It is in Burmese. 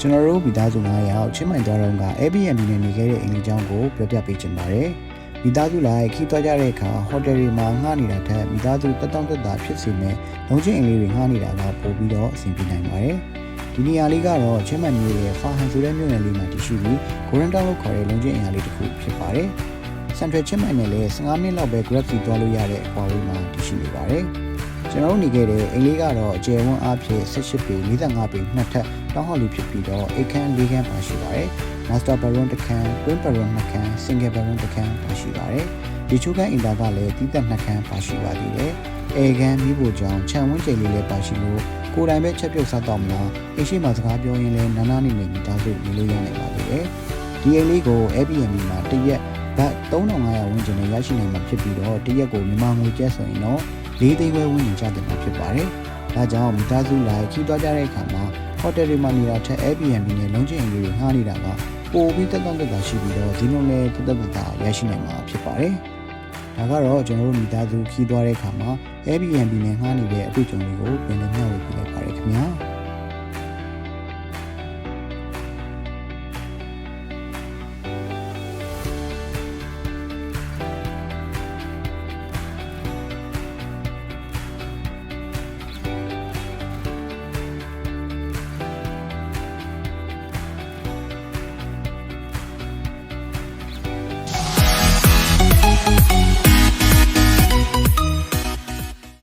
ကျွန်တော်တို့မိသားစု9ယောက်ချင်းမိုင်သွားတော့က Airbnb နဲ့နေခဲ့တဲ့အိမ်လေးကျောင်းကိုပြောပြပေးချင်ပါတယ်။မိသားစုလိုက်ခီးသွားကြတဲ့အခါဟိုတယ်တွေမှာငှားနေတာထက်မိသားစုတက်တောင့်တက်တာဖြစ်စေမဲ့လုံချင်းအိမ်လေးတွေငှားနေတာကပိုပြီးတော့အဆင်ပြေနိုင်ပါတယ်။ဒီနေရာလေးကတော့ချင်းမိုင်မြို့ရဲ့ဖာဟန်ဆိုတဲ့မြို့နယ်လေးမှာတည်ရှိပြီး Golden Town လို့ခေါ်တဲ့လုံချင်းအိမ်လေးတစ်ခုဖြစ်ပါတယ်။ Central ချင်းမိုင်နဲ့လည်း15မိနစ်လောက်ပဲ Grab စီသွားလို့ရတဲ့အကွာအဝေးမှာတည်ရှိနေပါတယ်။ကျွန်တော်တို့နေခဲ့တဲ့အိမ်လေးကတော့အကျယ်ဝန်းအားဖြင့်18ပေ45ပေနှစ်ထပ်တောင်းဟော်လေးဖြစ်ပြီးတော့အိမ်ခန်း၄ခန်းပါရှိပါတယ်။ Master bedroom တစ်ခန်း Twin bedroom 2ခန်း Single bedroom တစ်ခန်းပါရှိပါတယ်။ဒီချိုးခန်းအင်တာကလည်းတီးသက်2ခန်းပါရှိပါသေးတယ်။အိမ်ခန်းမိဖို့ကြောင့်ခြံဝန်းကျင်လေးလည်းပါရှိလို့ကိုယ်တိုင်ပဲချက်ပြုတ်စားတော့မလားအိမ်ရှိမှစကားပြောရင်လည်းနာနာနေနေမိသားစုနေလို့ရနိုင်ပါသေးတယ်။ဒီအိမ်လေးကို Airbnb မှာတစ်ရက်ဘတ်3500ဝန်းကျင်နဲ့ရရှိနိုင်မှာဖြစ်ပြီးတော့တစ်ရက်ကိုမြန်မာငွေကျပ်ဆိုရင်တော့4သိန်းခွဲဝန်းကျင်ကျတင်မှာဖြစ်ပါတယ်။ဒါကြောင့်မိသားစုလိုက်ခီးသွားကြတဲ့အခါမှာဟိုတယ်တွေမှာနေတာထက် Airbnb နဲ့လုံချင်းအိမ်တွေငှားနေတာကပိုပြီးတက်တောင့်တက်တာရှိပြီးတော့ဒီလိုနဲ့တက်တက်တာရရှိနိုင်မှာဖြစ်ပါတယ်။ဒါကတော့ကျွန်တော်တို့မိသားစုခီးသွားတဲ့အခါမှာ Airbnb နဲ့ငှားနေတဲ့အတွေ့အကြုံတွေကိုပြန်လည်မျှဝေပေးလိုက်ပါရခင်ဗျာ။